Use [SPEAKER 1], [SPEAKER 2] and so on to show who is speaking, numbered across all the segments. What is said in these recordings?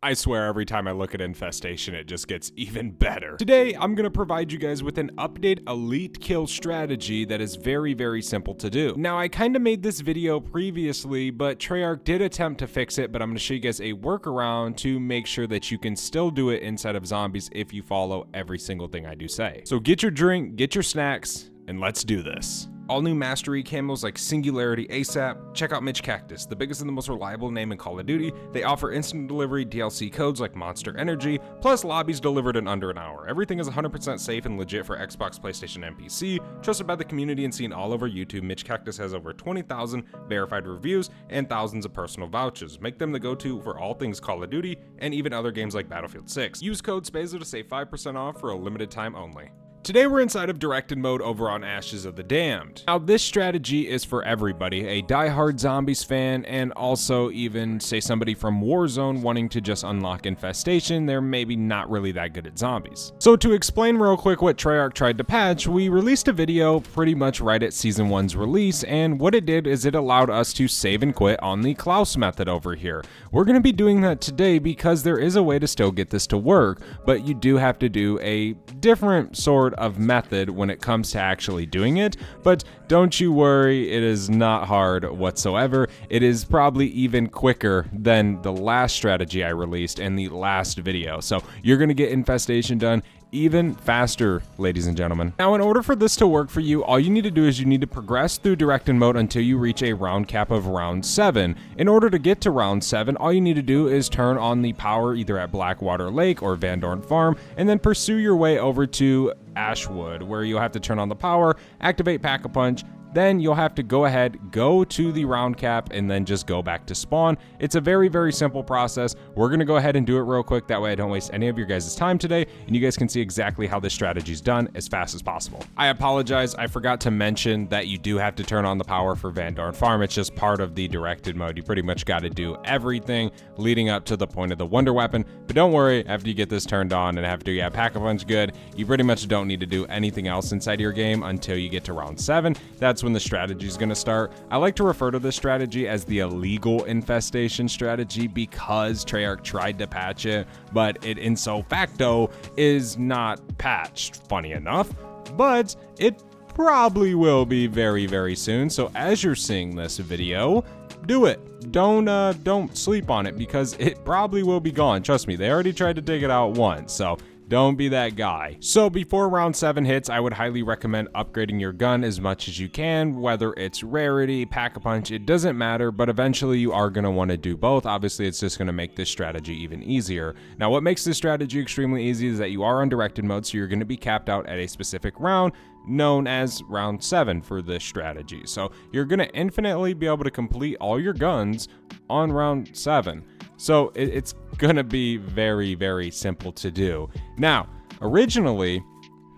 [SPEAKER 1] I swear every time I look at Infestation, it just gets even better. Today, I'm going to provide you guys with an update elite kill strategy that is very, very simple to do. Now, I kind of made this video previously, but Treyarch did attempt to fix it, but I'm going to show you guys a workaround to make sure that you can still do it inside of zombies if you follow every single thing I do say. So get your drink, get your snacks, and let's do this. All new mastery camos like Singularity ASAP. Check out Mitch Cactus, the biggest and the most reliable name in Call of Duty. They offer instant delivery DLC codes like Monster Energy, plus lobbies delivered in under an hour. Everything is 100% safe and legit for Xbox, PlayStation, and PC. Trusted by the community and seen all over YouTube, Mitch Cactus has over 20,000 verified reviews and thousands of personal vouchers. Make them the go-to for all things Call of Duty and even other games like Battlefield 6. Use code SPAZO to save 5% off for a limited time only. Today we're inside of directed mode over on Ashes of the Damned. Now this strategy is for everybody, a die-hard zombies fan, and also even say somebody from Warzone wanting to just unlock Infestation. They're maybe not really that good at zombies. So to explain real quick what Treyarch tried to patch, we released a video pretty much right at Season 1's release, and what it did is it allowed us to save and quit on the Klaus method over here. We're going to be doing that today because there is a way to still get this to work, but you do have to do a different sort of method when it comes to actually doing it. But don't you worry, it is not hard whatsoever. It is probably even quicker than the last strategy I released in the last video. So you're gonna get Infestation done even faster, ladies and gentlemen. Now, in order for this to work for you, all you need to do is you need to progress through directed mode until you reach a round cap of round 7. In order to get to round 7, all you need to do is turn on the power either at Blackwater Lake or Van Dorn Farm, and then pursue your way over to Ashwood, where you'll have to turn on the power, activate Pack-a-Punch, then you'll have to go ahead, go to the round cap, and then just go back to spawn. It's a very, very simple process. We're going to go ahead and do it real quick. That way I don't waste any of your guys' time today, and you guys can see exactly how this strategy is done as fast as possible. I apologize. I forgot to mention that you do have to turn on the power for Van Dorn Farm. It's just part of the directed mode. You pretty much got to do everything leading up to the point of the Wonder Weapon. But don't worry, after you get this turned on and after you have Pack-a-Punch good, you pretty much don't need to do anything else inside your game until you get to round 7. That's when the strategy is going to start. I like to refer to this strategy as the illegal Infestation strategy because Treyarch tried to patch it, but it in so facto is not patched, funny enough, but it probably will be very, very soon. So as you're seeing this video, do it. Don't sleep on it because it probably will be gone. Trust me, they already tried to take it out once, so don't be that guy. So before round 7 hits, I would highly recommend upgrading your gun as much as you can, whether it's rarity, Pack-a-Punch, it doesn't matter, but eventually you are going to want to do both. Obviously, it's just going to make this strategy even easier. Now, what makes this strategy extremely easy is that you are on directed mode, so you're going to be capped out at a specific round, known as round 7 for this strategy. So you're going to infinitely be able to complete all your guns on round 7. So it's gonna be very, very simple to do. Now, originally,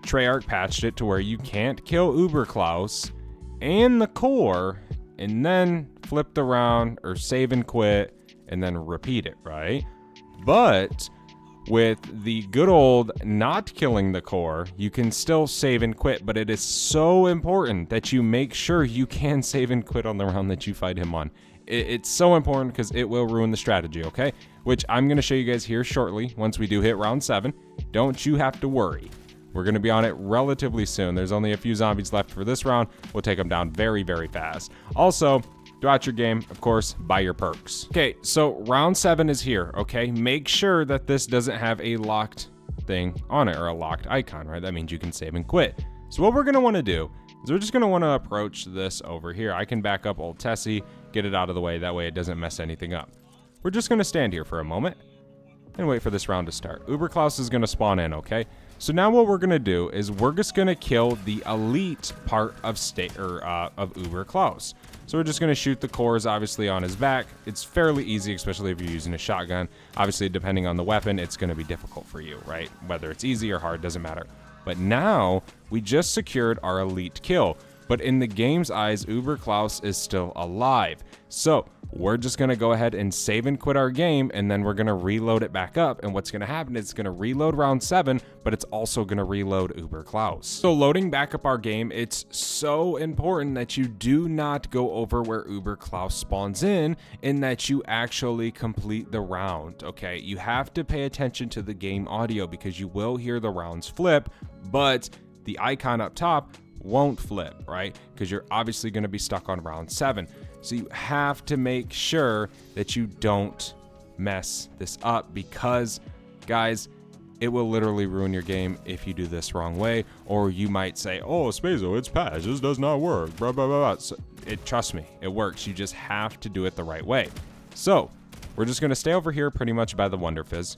[SPEAKER 1] Treyarch patched it to where you can't kill Uberklaus and the core and then flip around or save and quit and then repeat it, right? But with the good old not killing the core, you can still save and quit, but it is so important that you make sure you can save and quit on the round that you fight him on. It's so important because it will ruin the strategy, okay? Which I'm going to show you guys here shortly once we do hit round 7. Don't you have to worry. We're going to be on it relatively soon. There's only a few zombies left for this round. We'll take them down very, very fast. Also, throughout your game, of course, buy your perks. Okay, so round 7 is here, okay? Make sure that this doesn't have a locked thing on it or a locked icon, right? That means you can save and quit. So what we're going to want to do is we're just going to want to approach this over here. I can back up old Tessie, get it out of the way. That way it doesn't mess anything up. We're just going to stand here for a moment and wait for this round to start. Uberklaus is going to spawn in, okay? So now what we're going to do is we're just going to kill the elite part of Uberklaus. So we're just going to shoot the cores, obviously, on his back. It's fairly easy, especially if you're using a shotgun. Obviously, depending on the weapon, it's going to be difficult for you, right? Whether it's easy or hard, doesn't matter. But now we just secured our elite kill. but in the game's eyes, Uber Klaus is still alive. So we're just gonna go ahead and save and quit our game, and then we're gonna reload it back up. And what's gonna happen is it's gonna reload round 7, but it's also gonna reload Uber Klaus. So loading back up our game, it's so important that you do not go over where Uber Klaus spawns in, and that you actually complete the round, okay? You have to pay attention to the game audio because you will hear the rounds flip, but the icon up top won't flip, right? Because you're obviously gonna be stuck on round 7. So you have to make sure that you don't mess this up because, guys, it will literally ruin your game if you do this wrong way. Or you might say, oh, Spazo, it's patched. This does not work. Blah, blah, blah, blah. So trust me, it works. You just have to do it the right way. So we're just going to stay over here pretty much by the Wonder Fizz.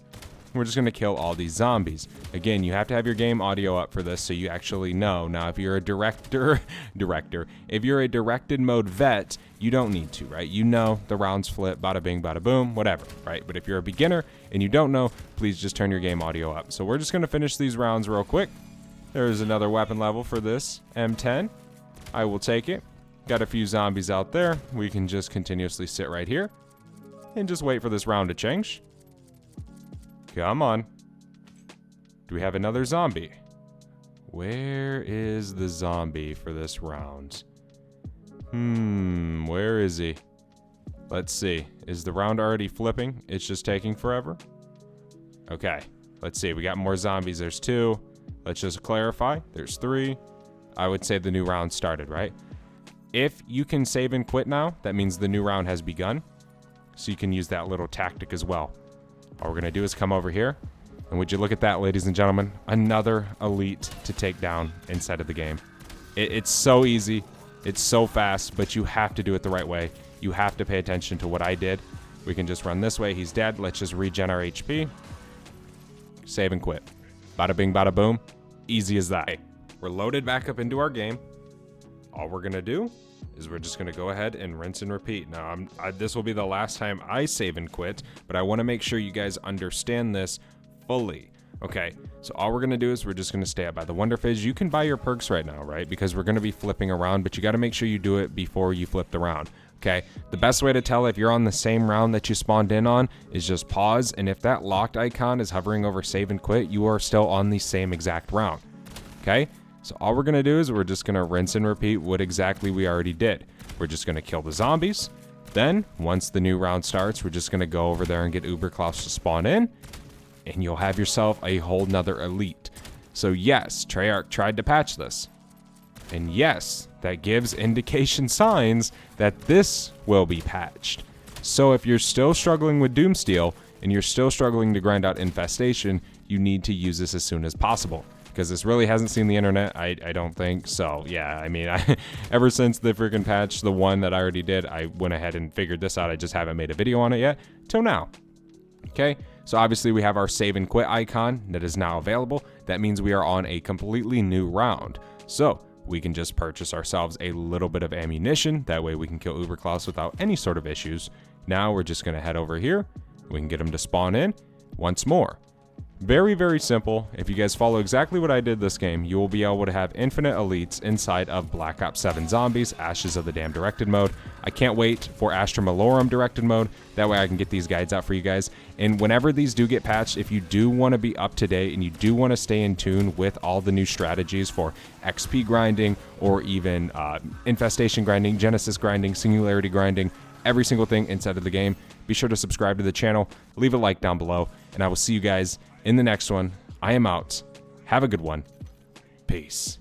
[SPEAKER 1] We're just going to kill all these zombies. Again, you have to have your game audio up for this so you actually know. Now, if you're a if you're a directed mode vet, you don't need to, right? You know the rounds flip, bada bing, bada boom, whatever, right? But if you're a beginner and you don't know, please just turn your game audio up. So we're just going to finish these rounds real quick. There's another weapon level for this M10. I will take it. Got a few zombies out there. We can just continuously sit right here and just wait for this round to change. Come on. Do we have another zombie? Where is the zombie for this round? Where is he? Let's see. Is the round already flipping? It's just taking forever? Okay. Let's see. We got more zombies. There's 2. Let's just clarify. There's 3. I would say the new round started, right? If you can save and quit now, that means the new round has begun. So you can use that little tactic as well. All we're going to do is come over here. And would you look at that, ladies and gentlemen? Another elite to take down inside of the game. It's so easy. It's so fast, but you have to do it the right way. You have to pay attention to what I did. We can just run this way. He's dead. Let's just regen our HP. Save and quit. Bada bing, bada boom. Easy as that. We're loaded back up into our game. All we're going to do is we're just going to go ahead and rinse and repeat. Now, this will be the last time I save and quit, but I want to make sure you guys understand this fully. Okay, so all we're going to do is we're just going to stay up by the Wonder Fizz. You can buy your perks right now, right? Because we're going to be flipping around, but you got to make sure you do it before you flip the round. Okay, the best way to tell if you're on the same round that you spawned in on is just pause, and if that locked icon is hovering over save and quit, you are still on the same exact round. Okay, so all we're going to do is we're just going to rinse and repeat what exactly we already did. We're just going to kill the zombies. Then, once the new round starts, we're just going to go over there and get Uber Klaus to spawn in, and you'll have yourself a whole nother elite. So yes, Treyarch tried to patch this. And yes, that gives indication signs that this will be patched. So if you're still struggling with Doomsteel and you're still struggling to grind out Infestation, you need to use this as soon as possible. Because this really hasn't seen the internet, I don't think. So yeah, I mean, ever since the freaking patch, the one that I already did, I went ahead and figured this out. I just haven't made a video on it yet, till now. Okay, so obviously we have our save and quit icon that is now available. That means we are on a completely new round. So we can just purchase ourselves a little bit of ammunition. That way we can kill Uber Klaus without any sort of issues. Now we're just going to head over here. We can get him to spawn in once more. Very, very simple. If you guys follow exactly what I did this game, you will be able to have infinite elites inside of Black Ops 7 Zombies, Ashes of the Damned directed mode. I can't wait for Astra Malorum directed mode. That way I can get these guides out for you guys. And whenever these do get patched, if you do want to be up to date and you do want to stay in tune with all the new strategies for XP grinding or even infestation grinding, Genesis grinding, singularity grinding, every single thing inside of the game, be sure to subscribe to the channel, leave a like down below, and I will see you guys in the next one. I am out. Have a good one. Peace.